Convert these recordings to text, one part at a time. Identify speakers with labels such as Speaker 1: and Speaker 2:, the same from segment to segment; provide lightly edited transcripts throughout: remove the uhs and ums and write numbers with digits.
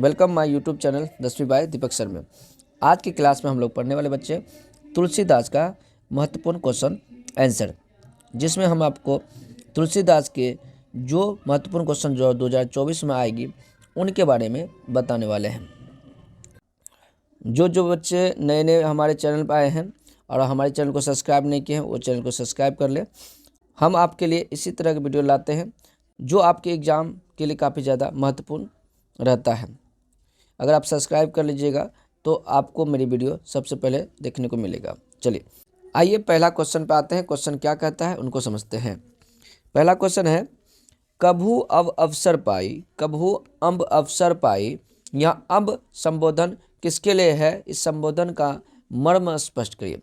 Speaker 1: Welcome my YouTube channel 10वीं bye दीपक sir में। आज की क्लास में हम लोग पढ़ने वाले बच्चे तुलसीदास का महत्वपूर्ण क्वेश्चन आंसर, जिसमें हम आपको तुलसीदास के जो महत्वपूर्ण क्वेश्चन जो 2024 में आएगी उनके बारे में बताने वाले हैं। जो बच्चे नए नए हमारे चैनल पर आए हैं और हमारे चैनल को सब्सक्राइब नहीं किए हैं वो चैनल को सब्सक्राइब कर ले। हम आपके लिए इसी तरह के वीडियो लाते हैं जो आपके एग्ज़ाम के लिए काफ़ी ज़्यादा महत्वपूर्ण रहता है। अगर आप सब्सक्राइब कर लीजिएगा तो आपको मेरी वीडियो सबसे पहले देखने को मिलेगा। चलिए आइए पहला क्वेश्चन पे आते हैं। क्वेश्चन क्या कहता है उनको समझते हैं। पहला क्वेश्चन है, कभू अब अवसर पाई, कभू अम्ब अवसर पाई, यहाँ अम्ब संबोधन किसके लिए है? इस संबोधन का मर्म स्पष्ट करिए।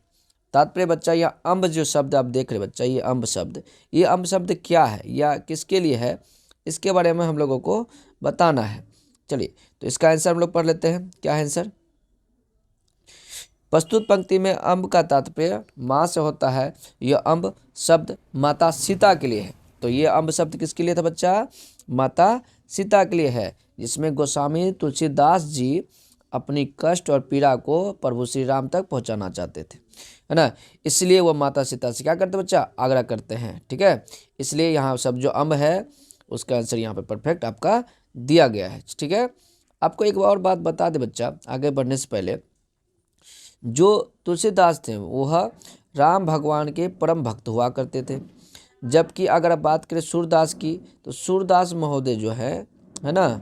Speaker 1: तात्पर्य बच्चा, यह अम्ब जो शब्द आप देख रहे बच्चा, ये अम्ब शब्द क्या है या किसके लिए है, इसके बारे में हम लोगों को बताना है। चलिए तो इसका आंसर हम लोग पढ़ लेते हैं। क्या है आंसर? प्रस्तुत पंक्ति में अम्ब का तात्पर्य माँ से होता है। यह अम्ब शब्द माता सीता के लिए है। तो ये अम्ब शब्द किसके लिए था बच्चा? माता सीता के लिए है, जिसमें गोस्वामी तुलसीदास जी अपनी कष्ट और पीड़ा को प्रभु श्री राम तक पहुंचाना चाहते थे, है ना। इसलिए वो माता सीता से क्या करते बच्चा? आग्रह करते हैं, ठीक है। इसलिए यहाँ सब जो अम्ब है उसका आंसर यहाँ पे परफेक्ट आपका दिया गया है, ठीक है। आपको एक और बात बता दे बच्चा, आगे बढ़ने से पहले, जो तुलसीदास थे वह राम भगवान के परम भक्त हुआ करते थे। जबकि अगर आप बात करें सूरदास की, तो सूरदास महोदय जो है ना,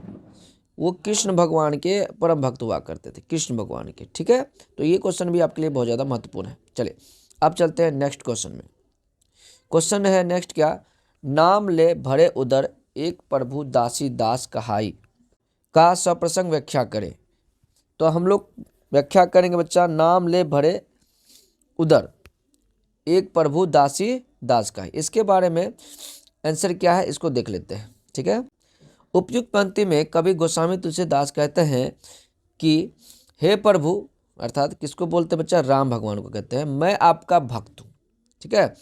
Speaker 1: वो कृष्ण भगवान के परम भक्त हुआ करते थे, कृष्ण भगवान के, ठीक है। तो ये क्वेश्चन भी आपके लिए बहुत ज़्यादा महत्वपूर्ण है। चलिए अब चलते हैं नेक्स्ट क्वेश्चन में। क्वेश्चन है नेक्स्ट क्या, नाम ले भरे उदर एक प्रभु दासी दास कहाई का सप्रसंग व्याख्या करें। तो हम लोग व्याख्या करेंगे बच्चा, नाम ले भरे उदर एक प्रभु दासी दास कहाई। इसके बारे में आंसर क्या है इसको देख लेते हैं, ठीक है। उपयुक्त पंक्ति में कवि गोस्वामी तुलसीदास कहते हैं कि हे प्रभु, अर्थात किसको बोलते बच्चा? राम भगवान को कहते हैं, मैं आपका भक्त हूँ, ठीक है।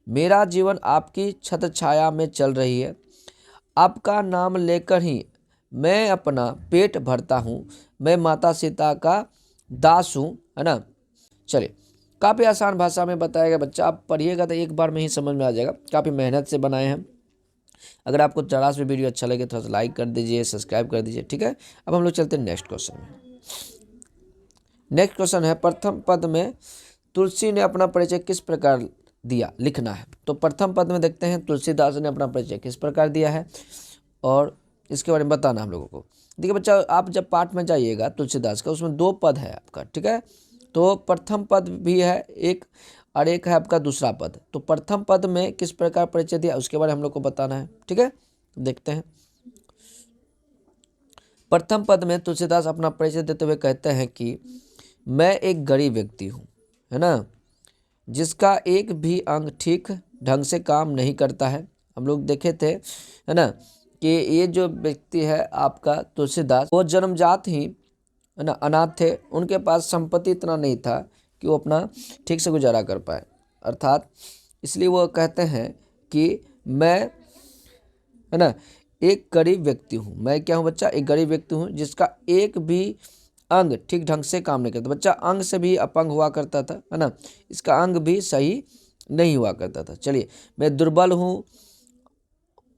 Speaker 1: मेरा जीवन आपकी छत्र छाया में चल रही है। आपका नाम लेकर ही मैं अपना पेट भरता हूँ। मैं माता सीता का दास हूँ, है ना। चलिए काफ़ी आसान भाषा में बताया गया बच्चा, आप पढ़िएगा तो एक बार में ही समझ में आ जाएगा। काफ़ी मेहनत से बनाए हैं। अगर आपको जरा सा वीडियो अच्छा लगे थोड़ा सा लाइक कर दीजिए, सब्सक्राइब कर दीजिए, ठीक है। अब हम लोग चलते हैं नेक्स्ट क्वेश्चन में। नेक्स्ट क्वेश्चन है, प्रथम पद में तुलसी ने अपना परिचय किस प्रकार दिया, लिखना है। तो प्रथम पद में देखते हैं तुलसीदास ने अपना परिचय किस प्रकार दिया है और इसके बारे में बताना हम लोगों को। देखिए बच्चा, आप जब पाठ में जाइएगा तुलसीदास का, उसमें 2 पद है आपका, ठीक है। तो प्रथम पद भी है एक और एक है आपका दूसरा पद। तो प्रथम पद में किस प्रकार परिचय दिया उसके बारे में हम लोग को बताना है, ठीक है। देखते हैं। प्रथम पद में तुलसीदास अपना परिचय देते हुए कहते हैं कि मैं एक गरीब व्यक्ति हूँ, है ना, जिसका एक भी अंग ठीक ढंग से काम नहीं करता है। हम लोग देखे थे, है ना, कि ये जो व्यक्ति है आपका तुलसीदास, वो जन्मजात ही, है ना, अनाथ थे। उनके पास संपत्ति इतना नहीं था कि वो अपना ठीक से गुजारा कर पाए। अर्थात इसलिए वो कहते हैं कि मैं, है ना, एक गरीब व्यक्ति हूँ। मैं क्या हूँ बच्चा? एक गरीब व्यक्ति हूँ जिसका एक भी अंग ठीक ढंग से काम नहीं करता। बच्चा अंग से भी अपंग हुआ करता था, है ना, इसका अंग भी सही नहीं हुआ करता था। चलिए, मैं दुर्बल हूँ,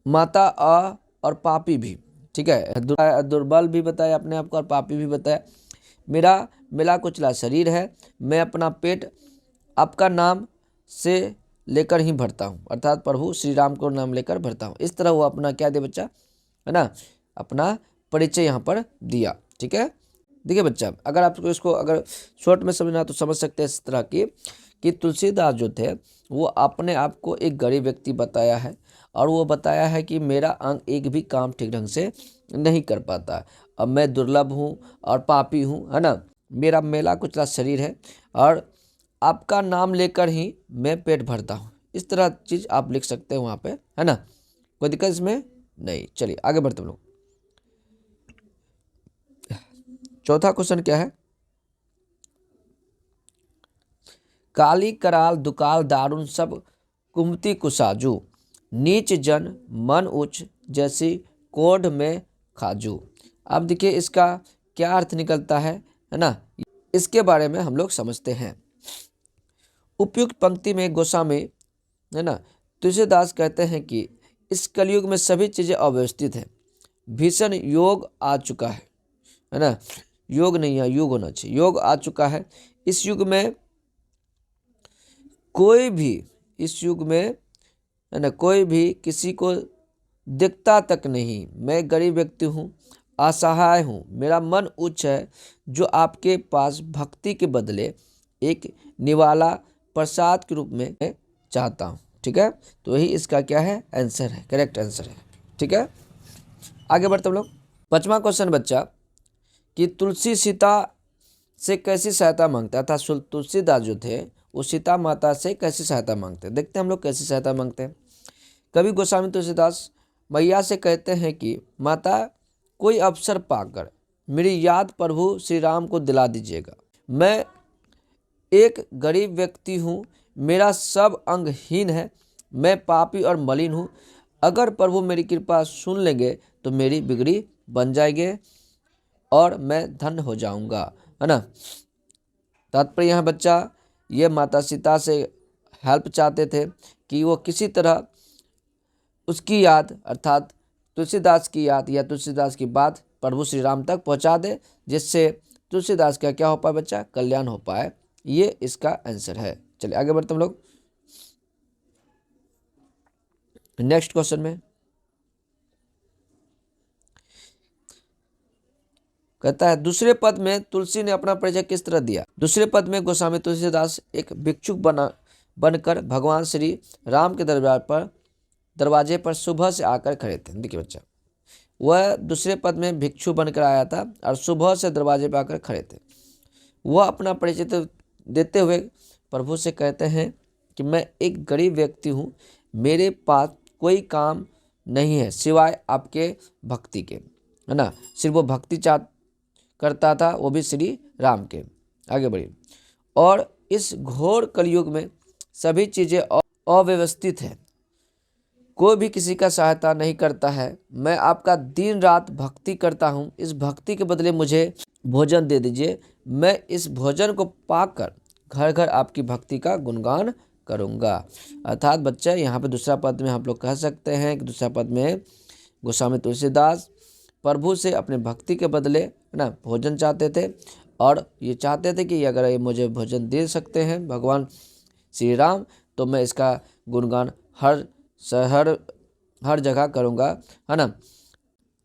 Speaker 1: माता और पापी भी, ठीक है। दुर्बल भी बताया अपने आप को और पापी भी बताया। मेरा मिला कुचला शरीर है। मैं अपना पेट आपका नाम से लेकर ही भरता हूँ, अर्थात प्रभु श्री राम को नाम लेकर भरता हूँ। इस तरह वो अपना क्या दे बच्चा, है ना, अपना परिचय यहाँ पर दिया, ठीक है। देखिए बच्चा, अगर आपको इसको अगर शॉर्ट में समझना तो समझ सकते हैं इस तरह की कि तुलसीदास जो थे वो अपने आप को एक गरीब व्यक्ति बताया है और वो बताया है कि मेरा अंग एक भी काम ठीक ढंग से नहीं कर पाता। अब मैं दुर्लभ हूँ और पापी हूँ, है ना, मेरा मेला कुचला शरीर है और आपका नाम लेकर ही मैं पेट भरता हूँ। इस तरह चीज़ आप लिख सकते हैं वहाँ पे, है ना, कोई दिक्कत इसमें नहीं। चलिए आगे बढ़ते हम लोग। चौथा क्वेश्चन क्या है, काली कराल दुकाल दारुण सब कुमति कुसाजू, नीच जन मन उच्च जैसी कोढ़ में खाजू। अब देखिए इसका क्या अर्थ निकलता है ना, इसके बारे में हम लोग समझते हैं। उपयुक्त पंक्ति में गोस्वामी है ना तुलसीदास कहते हैं कि इस कलयुग में सभी चीज़ें अव्यवस्थित हैं, भीषण योग आ चुका है ना, योग नहीं है युग होना चाहिए, योग आ चुका है। इस युग में कोई भी, इस युग में है ना कोई भी किसी को दिखता तक नहीं। मैं गरीब व्यक्ति हूँ, असहाय हूँ, मेरा मन उच्च है, जो आपके पास भक्ति के बदले एक निवाला प्रसाद के रूप में मैं चाहता हूँ। ठीक है, तो यही इसका क्या है, आंसर है, करेक्ट आंसर है। ठीक है, आगे बढ़ते हम लोग। 5वां क्वेश्चन बच्चा कि तुलसी सीता से कैसी सहायता मांगता था। तुलसीदास जो थे वो सीता माता से कैसी सहायता मांगते हैं, देखते हैं हम लोग कैसी सहायता मांगते हैं। कवि गोस्वामी तुलसीदास मैया से कहते हैं कि माता कोई अवसर पाकर मेरी याद प्रभु श्री राम को दिला दीजिएगा। मैं एक गरीब व्यक्ति हूँ, मेरा सब अंगहीन है, मैं पापी और मलिन हूँ। अगर प्रभु मेरी कृपा सुन लेंगे तो मेरी बिगड़ी बन जाएगी और मैं धन्य हो जाऊंगा, है ना। तात्पर्य यहाँ बच्चा ये माता सीता से हेल्प चाहते थे कि वो किसी तरह उसकी याद अर्थात तुलसीदास की याद या तुलसीदास की बात प्रभु श्री राम तक पहुँचा दे, जिससे तुलसीदास का क्या हो पाए बच्चा, कल्याण हो पाए। ये इसका आंसर है। चलिए आगे बढ़ते हम लोग नेक्स्ट क्वेश्चन में। कहता है दूसरे पद में तुलसी ने अपना परिचय किस तरह दिया। दूसरे पद में गोस्वामी तुलसीदास एक भिक्षुक बनकर भगवान श्री राम के दरवाजे पर सुबह से आकर खड़े थे। देखिए बच्चा, वह दूसरे पद में भिक्षु बनकर आया था और सुबह से दरवाजे पर आकर खड़े थे। वह अपना परिचय देते हुए प्रभु से कहते हैं कि मैं एक गरीब व्यक्ति हूँ, मेरे पास कोई काम नहीं है सिवाय आपके भक्ति के, है ना। सिर्फ वो भक्ति करता था, वो भी श्री राम के। आगे बढ़िए। और इस घोर कलयुग में सभी चीज़ें अव्यवस्थित है, कोई भी किसी का सहायता नहीं करता है। मैं आपका दिन रात भक्ति करता हूँ, इस भक्ति के बदले मुझे भोजन दे दीजिए। मैं इस भोजन को पाकर घर घर आपकी भक्ति का गुणगान करूँगा। अर्थात बच्चा यहाँ पे दूसरा पद में हम लोग कह सकते हैं कि दूसरा पद में गोस्वामी तुलसीदास प्रभु से अपने भक्ति के बदले ना भोजन चाहते थे, और ये चाहते थे कि अगर ये मुझे भोजन दे सकते हैं भगवान श्री राम तो मैं इसका गुणगान हर जगह करूँगा, है ना।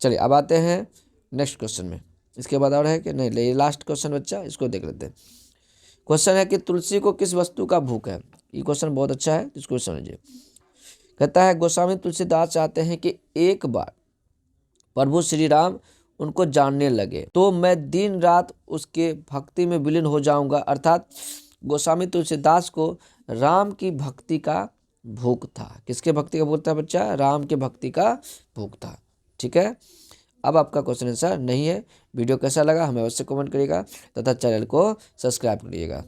Speaker 1: चलिए अब आते हैं नेक्स्ट क्वेश्चन में। इसके बाद और है कि नहीं, ये लास्ट क्वेश्चन बच्चा, इसको देख लेते हैं। क्वेश्चन है कि तुलसी को किस वस्तु का भूख है। ये क्वेश्चन बहुत अच्छा है, इसको समझिए। कहता है गोस्वामी तुलसीदास चाहते हैं कि एक बार प्रभु श्री राम उनको जानने लगे तो मैं दिन रात उसके भक्ति में विलीन हो जाऊंगा। अर्थात गोस्वामी तुलसीदास को राम की भक्ति का भूख था। किसके भक्ति का भूख था बच्चा, राम के भक्ति का भूख था। ठीक है, अब आपका क्वेश्चन आंसर नहीं है। वीडियो कैसा लगा हमें अवश्य कमेंट करिएगा तथा चैनल को सब्सक्राइब करिएगा।